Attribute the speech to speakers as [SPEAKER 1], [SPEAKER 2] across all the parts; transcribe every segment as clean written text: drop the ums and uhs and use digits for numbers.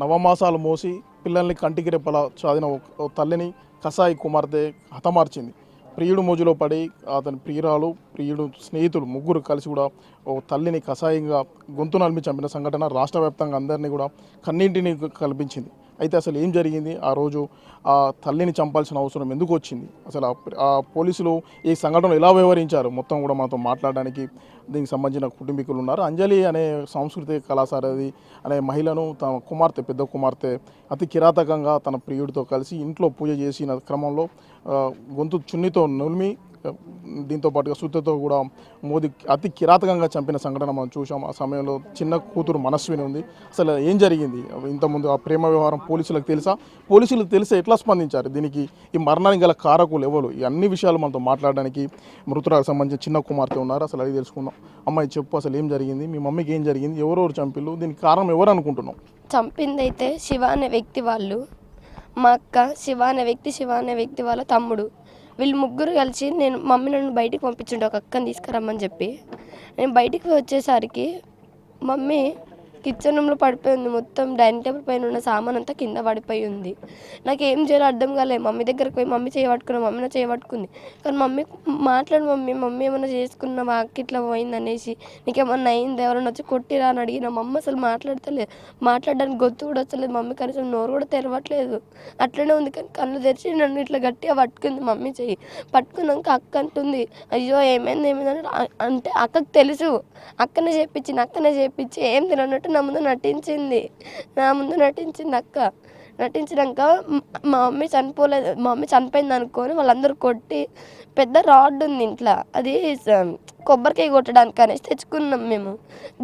[SPEAKER 1] నవమాసాలు మోసి పిల్లల్ని కంటికి రెప్పలా చదివిన ఓ తల్లిని కసాయి కుమార్తె హతమార్చింది. ప్రియుడు మోజులో పడి అతని ప్రియురాలు, ప్రియుడు స్నేహితులు ముగ్గురు కలిసి కూడా ఓ తల్లిని కసాయంగా గొంతు నలిమి చంపిన సంఘటన రాష్ట్ర వ్యాప్తంగా అందరినీ కూడా కన్నీటిని కల్పించింది. అయితే అసలు ఏం జరిగింది, ఆ రోజు ఆ తల్లిని చంపాల్సిన అవసరం ఎందుకు వచ్చింది, అసలు ఆ పోలీసులు ఈ సంఘటనలో ఎలా వ్యవహరించారు, మొత్తం కూడా మనతో మాట్లాడడానికి దీనికి సంబంధించిన కుటుంబీకులు ఉన్నారు. అంజలి అనే సాంస్కృతిక కళాశారది అనే మహిళను తన కుమార్తె, పెద్ద కుమార్తె అతి కిరాతకంగా తన ప్రియుడితో కలిసి ఇంట్లో పూజ చేసిన క్రమంలో గొంతు చున్నితో నులిమి దీంతో పాటుగా సుత్తతో కూడా మోదీ అతి కిరాతకంగా చంపిన సంఘటన మనం చూసాం. ఆ సమయంలో చిన్న కూతురు మనస్విని ఉంది. అసలు ఏం జరిగింది, ఇంతకుముందు ఆ ప్రేమ వ్యవహారం పోలీసులకు తెలుసా, పోలీసులకు తెలిసి ఎట్లా స్పందించారు, దీనికి ఈ మరణానికి గల కారకులు ఎవరు, ఈ అన్ని విషయాలు మనతో మాట్లాడడానికి మృతురాలకు సంబంధించిన చిన్న కుమార్తె ఉన్నారు. అసలు అది తెలుసుకుందాం. అమ్మాయి చెప్పు, అసలు ఏం జరిగింది, మీ మమ్మీకి ఏం జరిగింది, ఎవరెవరు చంపిల్లు, దీనికి కారణం ఎవరు అనుకుంటున్నాం?
[SPEAKER 2] చంపింది అయితే శివ అనే వ్యక్తి వాళ్ళు, మా అక్క, శివ అనే వ్యక్తి వాళ్ళ తమ్ముడు. వీళ్ళు ముగ్గురు కలిసి మమ్మీ నన్ను బయటికి పంపించుండే ఒక అక్కని తీసుకురమ్మని చెప్పి. నేను బయటికి వచ్చేసరికి మమ్మీ కిచెన్ రూమ్లో పడిపోయింది. మొత్తం డైనింగ్ టేబుల్ పైన ఉన్న సామాన్ అంతా కింద పడిపోయి ఉంది. నాకు ఏం చేయాలో అర్థం కాలేదు. మమ్మీ దగ్గరికి పోయి మమ్మీ చేయబట్టుకున్నా, మమ్మీ నా చేయబట్టుకుంది. కానీ మమ్మీ మాట్లాడు, మమ్మీ ఏమైనా చేసుకున్నావా, అక్క ఇట్లా పోయింది అనేసి, నీకేమన్నా అయింది, ఎవరైనా వచ్చి కొట్టిరా అని అడిగిన. మమ్మీ అసలు మాట్లాడతలేదు, మాట్లాడడానికి గొంతు కూడా వచ్చలేదు. మమ్మీ కనీసం నోరు కూడా తెరవట్లేదు, అట్లనే ఉంది. కానీ కళ్ళు తెరిచి నన్ను ఇట్లా గట్టిగా పట్టుకుంది. మమ్మీ చెయ్యి పట్టుకున్నాక అక్క అంటుంది, అయ్యో ఏమైంది అంటే అక్కకు తెలుసు, అక్కనే చేపించి ఏం తినన్నట్టు నా ముందు నటించింది అక్క. నటించినాక మా మమ్మీ చనిపోలేదు, మా మమ్మీ చనిపోయింది అనుకొని వాళ్ళందరూ కొట్టి, పెద్ద రాడ్ ఉంది ఇంట్లో, అది కొబ్బరికాయ కొట్టడానికి అనేసి తెచ్చుకున్నాం మేము.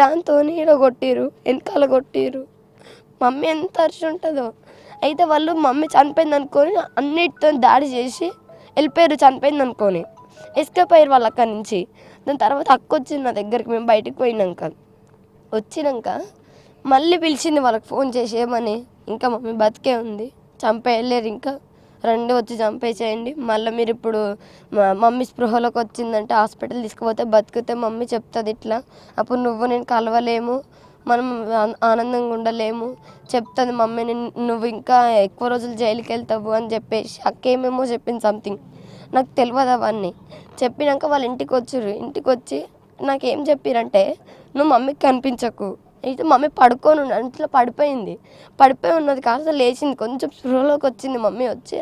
[SPEAKER 2] దాంతో ఈడ కొట్టిరు, వెనకాల కొట్టిరు. మమ్మీ ఎంత అరిచి ఉంటుందో. అయితే వాళ్ళు మమ్మీ చనిపోయింది అనుకొని అన్నిటితో దాడి చేసి వెళ్ళిపోయారు, చనిపోయింది అనుకొని ఎస్కేప్ అయ్యారు వాళ్ళు అక్కడి నుంచి. దాని తర్వాత అక్క వచ్చింది నా దగ్గరికి, మేము బయటికి వచ్చినాక మళ్ళీ పిలిచింది వాళ్ళకి ఫోన్ చేసి ఏమని, ఇంకా మమ్మీ బతికే ఉంది, చంపేయలేరు, ఇంకా రెండు వచ్చి చంపేసేయండి, మళ్ళీ మీరు ఇప్పుడు మమ్మీ స్పృహలోకి వచ్చిందంటే హాస్పిటల్ తీసుకుపోతే బతికితే మమ్మీ చెప్తుంది ఇట్లా, అప్పుడు నేను కలవలేము, మనం ఆనందంగా ఉండలేము, చెప్తుంది మమ్మీ నువ్వు ఇంకా ఎక్కువ రోజులు జైలుకి వెళ్తావు అని చెప్పేసి అక్క ఏమేమో చెప్పింది సంథింగ్, నాకు తెలియదు అవన్నీ. చెప్పినాక వాళ్ళు ఇంటికి వచ్చి నాకేం చెప్పారంటే, నువ్వు మమ్మీకి కనిపించకు. అయితే మమ్మీ పడుకొని ఇంట్లో పడిపోయి ఉన్నది కాస్త లేచింది, కొంచెం స్పృహలోకి వచ్చింది. మమ్మీ వచ్చి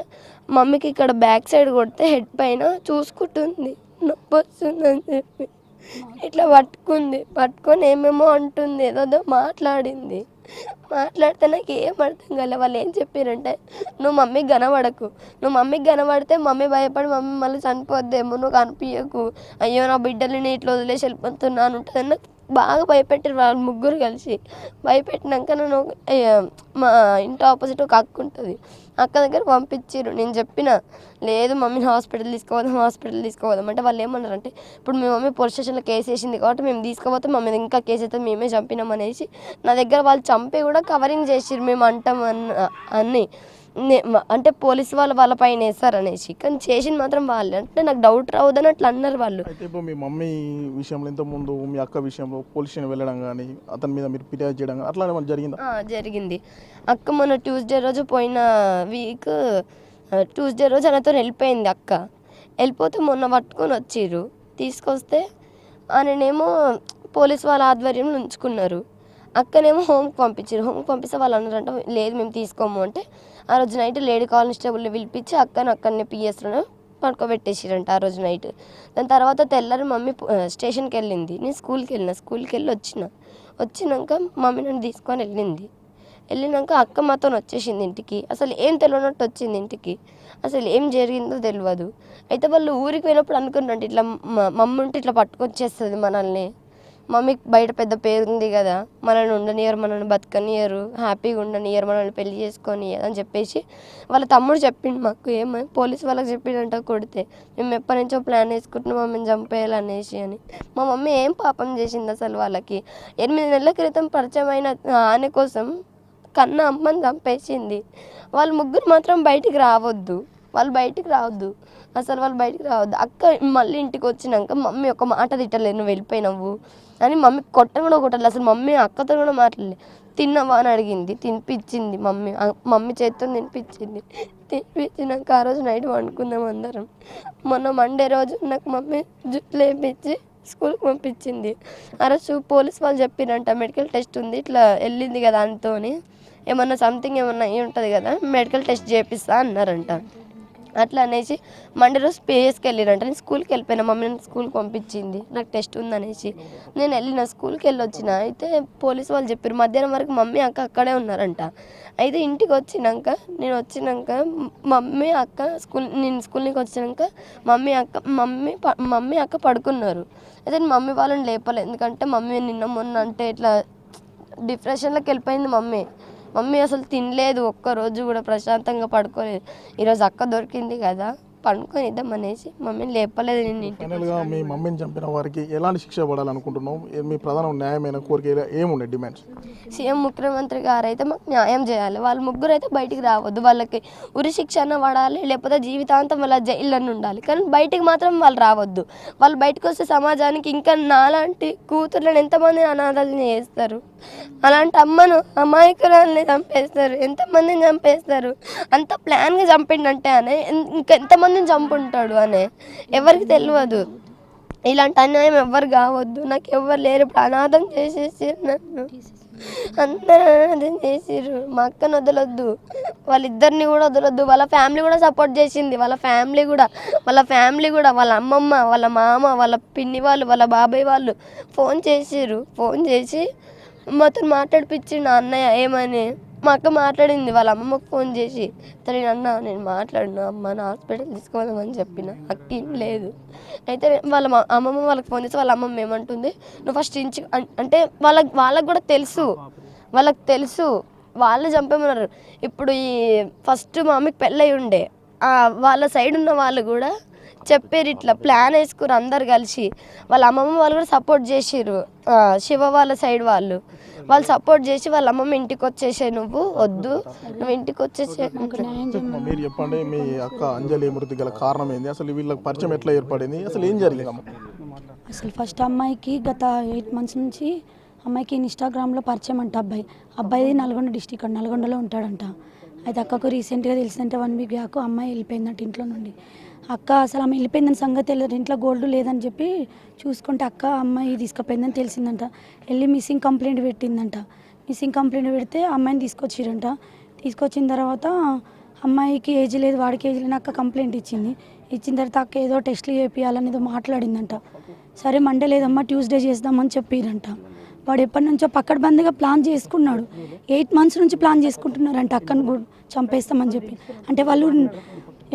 [SPEAKER 2] మమ్మీకి ఇక్కడ బ్యాక్ సైడ్ కొడితే హెడ్ పైన చూసుకుంటుంది, నొప్పి వస్తుందని చెప్పి ఇట్లా పట్టుకొని ఏమేమో అంటుంది, ఏదో మాట్లాడితే నాకు ఏం అర్థం కాలే. వాళ్ళు ఏం చెప్పారంటే, నువ్వు మమ్మీకి కనబడితే మమ్మీ భయపడి మమ్మీ మళ్ళీ చనిపోద్దేమో, నువ్వు కనిపించకు, అయ్యో నా బిడ్డలని ఇట్లా వదిలేసి వెళ్ళిపోతున్నాను ఉంటుంది. బాగా భయపెట్టారు వాళ్ళు ముగ్గురు కలిసి. భయపెట్టినాక నన్ను మా ఇంటి ఆపోజిట్ ఒక అక్క ఉంటుంది, అక్క దగ్గర పంపించారు. నేను చెప్పిన, లేదు మమ్మీని హాస్పిటల్ తీసుకుపోదాం అంటే వాళ్ళు ఏమన్నారంటే, ఇప్పుడు మీ మమ్మీ పోలీస్ స్టేషన్లో కేసు వేసింది కాబట్టి మేము తీసుకుపోతే మమ్మీ ఇంకా కేసు అయితే మేమే చంపినాం అనేసి నా దగ్గర వాళ్ళు చంపి కూడా కవరింగ్ చేసిర్రు, మేము అంటాం అన్నీ, అంటే పోలీసు వాళ్ళ పైన వేస్తారు అనేసి. కానీ చేసింది మాత్రం వాళ్ళు, అంటే నాకు డౌట్ రావద్దని అట్లా అన్నారు వాళ్ళు.
[SPEAKER 1] అయితే ఇప్పుడు మీ మమ్మీ విషయంలో ఇంతకుముందు మీ అక్క విషయంలో పోలీస్ స్టేషన్ వెళ్ళడం కానీ, అతని మీద మీరు ఫిర్యాదు చేయడం కానీ అట్లా జరిగిందా?
[SPEAKER 2] జరిగింది. అక్క మొన్న ట్యూస్డే రోజు పోయిన వీక్ ట్యూస్డే రోజు ఆయనతో వెళ్ళిపోయింది. అక్క వెళ్ళిపోతే మొన్న పట్టుకొని వచ్చిర్రు, తీసుకొస్తే ఆయననేమో పోలీసు వాళ్ళ ఆధ్వర్యంలో ఉంచుకున్నారు. అక్కనేమో హోమ్కి పంపిస్తే వాళ్ళు అన్నారంట, లేదు మేము తీసుకోము అంటే ఆ రోజు నైట్ లేడీ కానిస్టేబుల్ని పిలిపించి అక్కడనే పిఎస్లో పడుకోబెట్టేసిరంట ఆ రోజు నైట్. దాని తర్వాత తెల్లారి మమ్మీ స్టేషన్కి వెళ్ళింది, నేను స్కూల్కి వెళ్ళి వచ్చినాక మమ్మీ నన్ను తీసుకొని వెళ్ళినాక అక్క మాతో వచ్చేసింది ఇంటికి. అసలు ఏం తెలియనట్టు వచ్చింది ఇంటికి, అసలు ఏం జరిగిందో తెలియదు. అయితే వాళ్ళు ఊరికి వెళ్ళినప్పుడు అనుకున్నట్టు ఇట్లా మమ్మీ ఉంటే ఇట్లా పట్టుకొచ్చేస్తుంది మనల్ని, మమ్మీకి బయట పెద్ద పేరు ఉంది కదా, మనల్ని ఉండనియరు, మనల్ని బతకనియరు, హ్యాపీగా ఉండనియరు, మనల్ని పెళ్లి చేసుకొని అని చెప్పేసి వాళ్ళ తమ్ముడు చెప్పిండు మాకు. ఏమని పోలీసు వాళ్ళకి చెప్పిండంట, కొడితే మేము ఎప్పటి నుంచో ప్లాన్ వేసుకుంటున్నాం మమ్మీని చంపేయాలనేసి అని. మా మమ్మీ ఏం పాపం చేసింది అసలు వాళ్ళకి? 8 నెలల క్రితం పరిచయం అయిన ఆమె కోసం కన్న అమ్మని చంపేసింది. వాళ్ళు ముగ్గురు మాత్రం బయటికి రావద్దు, అసలు వాళ్ళు బయటికి రావద్దు. అక్క మళ్ళీ ఇంటికి వచ్చినాక మమ్మీ ఒక మాట తిట్టలేదు, నువ్వు వెళ్ళిపోయినావు అని. మమ్మీ కొట్టను కూడా కొట్టలేదు, అసలు మమ్మీ అక్కతో కూడా మాట్లాడలేదు. తిన్నావా అని అడిగింది, తినిపించింది మమ్మీ చేతితో తినిపించినాక ఆ రోజు నైట్ వండుకుందాం అందరం. మొన్న మండే రోజు నాకు మమ్మీ జుట్టు లేపించి స్కూల్కి పంపించింది. ఆ రోజు పోలీస్ వాళ్ళు చెప్పిరంట మెడికల్ టెస్ట్ ఉంది, ఇట్లా వెళ్ళింది కదా అంతోని ఏమన్నా సంథింగ్ ఏమన్నా అయ్యి ఉంటుంది కదా, మెడికల్ టెస్ట్ చేపిస్తా అన్నారంట. అట్లా అనేసి మండే రోజు పిఎస్కి వెళ్ళిరంట. నేను స్కూల్కి వెళ్ళిపోయినా, మమ్మీ నన్ను స్కూల్కి పంపించింది నాకు టెస్ట్ ఉందనేసి. నేను వెళ్ళిన స్కూల్కి వెళ్ళొచ్చిన. అయితే పోలీసు వాళ్ళు చెప్పారు మధ్యాహ్నం వరకు మమ్మీ అక్క అక్కడే ఉన్నారంట. అయితే ఇంటికి వచ్చినాక నేను స్కూల్ నుంచి వచ్చినాక మమ్మీ అక్క పడుకున్నారు. అయితే నేను మమ్మీ వాళ్ళని లేపలేదు, ఎందుకంటే మమ్మీ నిన్న మొన్న అంటే ఇట్లా డిప్రెషన్లోకి వెళ్ళిపోయింది. మమ్మీ అసలు తినలేదు, ఒక్కరోజు కూడా ప్రశాంతంగా పడుకోలేదు. ఈరోజు అక్క దొరికింది కదా పండుకొని ఇద్దాం అనేసి మమ్మీని లేపలేదు. నేను
[SPEAKER 1] ఫైనల్గా మీ మమ్మీని చంపిన వారికి ఎలాంటి శిక్ష పడాలనుకుంటున్నాం? మీ ప్రధాన న్యాయమైన కోరిక ఏమున్నాయి డిమాండ్స్?
[SPEAKER 2] సీఎం ముఖ్యమంత్రి గారు అయితే మాకు న్యాయం చేయాలి. వాళ్ళ ముగ్గురు అయితే బయటికి రావద్దు, వాళ్ళకి ఉరి శిక్ష అన్న పడాలి, లేకపోతే జీవితాంతం వాళ్ళ జైల్లోనే ఉండాలి. కానీ బయటికి మాత్రం వాళ్ళు రావద్దు. వాళ్ళు బయటకు వస్తే సమాజానికి ఇంకా నాలాంటి కూతుర్లను ఎంతమంది అనాథాలని చేస్తారు, అలాంటి అమాయకురాలని చంపేస్తారు, ఎంతమందిని చంపేస్తారు. అంత ప్లాన్గా చంపిండంటే అనే ఇంకెంతమందిని చంపుంటాడు అనే ఎవరికి తెలియదు. ఇలాంటి అన్యాయం ఎవరు కావద్దు. నాకు ఎవరు లేరు, ఇప్పుడు అనాథం చేసేసారు నన్ను, అందరూ అనాథం చేసిర్రు. మా అక్కను వదలొద్దు, వాళ్ళిద్దరిని కూడా వదలొద్దు. వాళ్ళ ఫ్యామిలీ కూడా సపోర్ట్ చేసింది. వాళ్ళ ఫ్యామిలీ కూడా వాళ్ళ అమ్మమ్మ, వాళ్ళ మామ, వాళ్ళ పిన్ని వాళ్ళు, వాళ్ళ బాబాయ్ వాళ్ళు ఫోన్ చేసి మొత్తం మాట్లాడిపించిండు అన్నయ్య. ఏమని మా అక్క మాట్లాడింది వాళ్ళ అమ్మమ్మకు ఫోన్ చేసి, తను అన్న నేను మాట్లాడినా అమ్మని హాస్పిటల్ తీసుకోదామని చెప్పిన, అక్క ఏం లేదు. అయితే వాళ్ళ అమ్మమ్మ వాళ్ళకి ఫోన్ చేసి వాళ్ళ అమ్మమ్మ ఏమంటుంది, నువ్వు ఫస్ట్ అంటే వాళ్ళకి కూడా తెలుసు, వాళ్ళు చంపేమన్నారు. ఇప్పుడు ఈ ఫస్ట్ మా అమ్మకి పెళ్ళయి ఉండే వాళ్ళ సైడ్ ఉన్న వాళ్ళు కూడా చెప్పారు, ఇట్లా ప్లాన్ వేసుకురు అందరు కలిసి. వాళ్ళ అమ్మమ్మ వాళ్ళు కూడా సపోర్ట్ చేసిర్రు, శివ వాళ్ళ సైడ్ వాళ్ళు సపోర్ట్ చేసి వాళ్ళ అమ్మమ్మ ఇంటికి వచ్చేసే, నువ్వు వద్దు, నువ్వు ఇంటికి వచ్చేసే.
[SPEAKER 1] మీరు చెప్పండి, మీ అక్క అంజలి మృతి గల కారణం ఏంది? అసలు వీళ్ళకి పరిచయం ఎట్లా ఏర్పడింది? అసలు ఏం జరిగింది?
[SPEAKER 3] అసలు ఫస్ట్ అమ్మాయికి గత 8 months నుంచి అమ్మాయికి ఇన్స్టాగ్రామ్లో పరిచయం అంట. అబ్బాయిది నల్గొండ డిస్టిక్, నల్గొండలో ఉంటాడంట. అయితే అక్కకు రీసెంట్గా తెలిసిందంటే 1 week బ్యాక్ అమ్మాయి వెళ్ళిపోయిందంట ఇంట్లో నుండి. అక్క అసలు ఆమె వెళ్ళిపోయిందని సంగతి తెలియదు, ఇంట్లో గోల్డ్ లేదని చెప్పి చూసుకుంటే అమ్మాయి తీసుకుపోయిందని తెలిసిందంట. వెళ్ళి మిస్సింగ్ కంప్లైంట్ పెట్టిందంట. మిస్సింగ్ కంప్లైంట్ పెడితే అమ్మాయిని తీసుకొచ్చిరంట. తీసుకొచ్చిన తర్వాత అమ్మాయికి ఏజ్ లేదు, వాడికి ఏజ్ లేదు, అక్క కంప్లైంట్ ఇచ్చిన తర్వాత అక్క ఏదో టెస్ట్లు చేపియాలని ఏదో మాట్లాడిందంట. సరే మండే లేదమ్మా ట్యూస్డే చేద్దామని చెప్పిరంట. వాడు ఎప్పటి నుంచో పక్కడబందిగా ప్లాన్ చేసుకున్నాడు. 8 months నుంచి ప్లాన్ చేసుకుంటున్నారంట అక్కను కూడా చంపేస్తామని చెప్పి. అంటే వాళ్ళు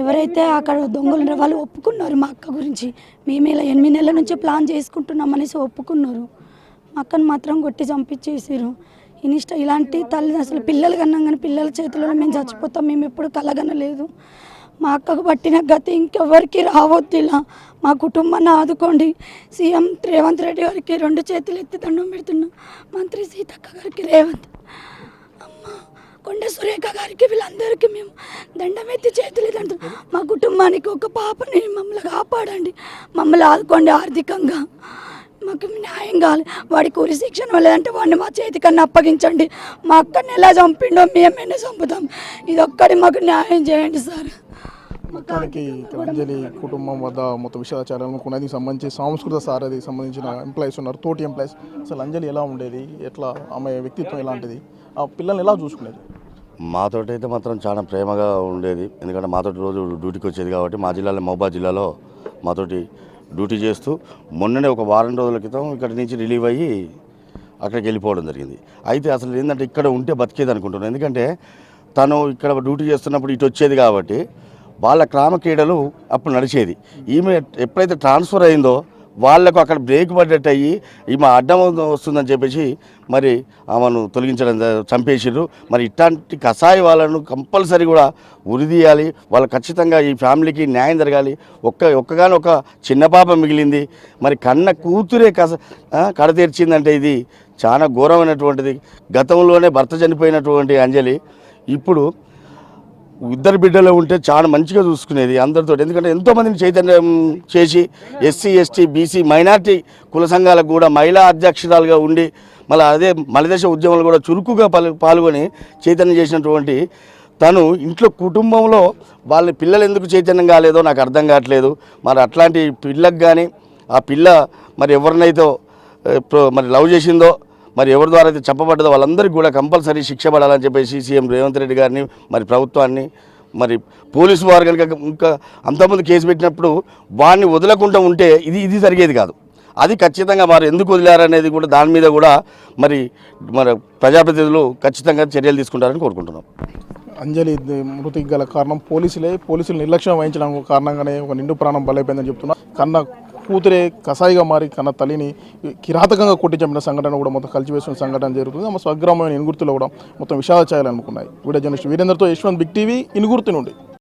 [SPEAKER 3] ఎవరైతే అక్కడ దొంగలు ఉన్నారో వాళ్ళు ఒప్పుకున్నారు మా అక్క గురించి. మేము ఇలా 8 నెలల నుంచి ప్లాన్ చేసుకుంటున్నాం అనేసి ఒప్పుకున్నారు. మా అక్కను మాత్రం కొట్టి చంపించేసారు. ఇలాంటి తల్లి అసలు పిల్లలు కన్నాం కానీ పిల్లల చేతిలో మేము చచ్చిపోతాం మేము ఎప్పుడు కలగనలేదు. మా అక్కకు పట్టిన గతి ఇంకెవరికి రావద్దు. ఇలా మా కుటుంబాన్ని ఆదుకోండి. సీఎం రేవంత్ రెడ్డి గారికి 2 చేతులు ఎత్తి దండం పెడుతున్నాం. మంత్రి సీతక్క గారికి, రేవంత్ అమ్మ కొండ సురేఖ గారికి, వీళ్ళందరికీ మేము దండం ఎత్తి చేతులు ఎత్తుతున్నాం. మా కుటుంబానికి ఒక పాపని మమ్మల్ని కాపాడండి, మమ్మల్ని ఆదుకోండి ఆర్థికంగా. మాకు న్యాయం కావాలి. వాడికి ఉరి శిక్షణ లేదంటే వాడిని మా చేతికన్నా అప్పగించండి. మా అక్కని ఎలా చంపిండో మేమైనా చంపుతాం. ఇదొక్కడి మాకు న్యాయం చేయండి సార్.
[SPEAKER 1] మొత్తానికి అంజలి కుటుంబం వద్ద మొత్తం విషయాచారాలను కొనది సంబంధించి సాంస్కృతిక సారథి సంబంధించిన ఎంప్లాయీస్ ఉన్నారు, తోటి ఎంప్లాయీస్. అసలు అంజలి ఎలా ఉండేది, ఎట్లా ఆమె వ్యక్తిత్వం ఎలాంటిది, ఆ పిల్లల్ని ఎలా చూసుకునేది?
[SPEAKER 4] మాతోటి అయితే మాత్రం చాలా ప్రేమగా ఉండేది. ఎందుకంటే మాతోటి రోజు డ్యూటీకి వచ్చేది కాబట్టి. మా జిల్లాలో మహబూబాబాద్ జిల్లాలో మాతోటి డ్యూటీ చేస్తూ మొన్ననే ఒక వారం రోజుల క్రితం ఇక్కడి నుంచి రిలీవ్ అయ్యి అక్కడికి వెళ్ళిపోవడం జరిగింది. అయితే అసలు ఏంటంటే ఇక్కడ ఉంటే బతికేది అనుకుంటున్నాను. ఎందుకంటే తను ఇక్కడ డ్యూటీ చేస్తున్నప్పుడు ఇటు వచ్చేది కాబట్టి వాళ్ళ గ్రామ క్రీడలు అప్పుడు నడిచేది. ఈమె ఎప్పుడైతే ట్రాన్స్ఫర్ అయిందో వాళ్లకు అక్కడ బ్రేక్ పడ్డట్టు అయ్యి ఈమె అడ్డం వస్తుందని చెప్పేసి మరి ఆమెను తొలగించడం, చంపేసిర్రు. మరి ఇట్లాంటి కషాయి వాళ్ళను కంపల్సరీ కూడా ఉరిదీయాలి. వాళ్ళు ఖచ్చితంగా ఈ ఫ్యామిలీకి న్యాయం జరగాలి. ఒక్కగానే ఒక చిన్న పాప మిగిలింది, మరి కన్న కూతురే కడతీర్చిందంటే ఇది చాలా ఘోరమైనటువంటిది. గతంలోనే భర్త చనిపోయినటువంటి అంజలి ఇప్పుడు ఇద్దరు బిడ్డలు ఉంటే చాలా మంచిగా చూసుకునేది అందరితో. ఎందుకంటే ఎంతోమందిని చైతన్యం చేసి ఎస్సీ ఎస్టీ బీసీ మైనార్టీ కుల సంఘాలకు కూడా మహిళా అధ్యక్షురాలుగా ఉండి మళ్ళీ అదే మలిదశ ఉద్యమంలో కూడా చురుకుగా పాల్గొని చైతన్యం చేసినటువంటి తను ఇంట్లో కుటుంబంలో వాళ్ళ పిల్లలు ఎందుకు చైతన్యం కాలేదో నాకు అర్థం కావట్లేదు. మరి అట్లాంటి పిల్లకు కానీ ఆ పిల్ల మరి ఎవరినైతే మరి లవ్ చేసిందో మరి ఎవరి ద్వారా అయితే చెప్పబడ్డదో వాళ్ళందరికీ కూడా కంపల్సరీ శిక్ష పడాలని చెప్పేసి సీఎం రేవంత్ రెడ్డి గారిని మరి ప్రభుత్వాన్ని మరి పోలీసు వారు కనుక ఇంకా అంతకుముందు కేసు పెట్టినప్పుడు వాడిని వదలకుండా ఉంటే ఇది జరిగేది కాదు. అది ఖచ్చితంగా వారు ఎందుకు వదిలారనేది కూడా దాని మీద కూడా మరి ప్రజాప్రతినిధులు ఖచ్చితంగా చర్యలు తీసుకుంటారని కోరుకుంటున్నాం.
[SPEAKER 1] అంజలి మృతికి గల కారణం పోలీసులు నిర్లక్ష్యం వహించడం కారణంగానే ఒక నిండు ప్రాణం బలైపోయిందని చెప్తున్నా. కన్న కూతురే కసాయిగా మారి కన్న తల్లిని కిరాతకంగా కొట్టి చంపిన సంఘటన కూడా మొత్తం కలిసివేసిన సంఘటన జరుగుతుంది. మా స్వగ్రామమైన ఇనుగుర్తిలో కూడా మొత్తం విషాద ఛాయలు అనుకున్నాయి. వీడియో జర్నలిస్ట్ వీరేందర్తో యశ్వంత్, బిగ్ టీవీ, ఇనుగుర్తి నుండి.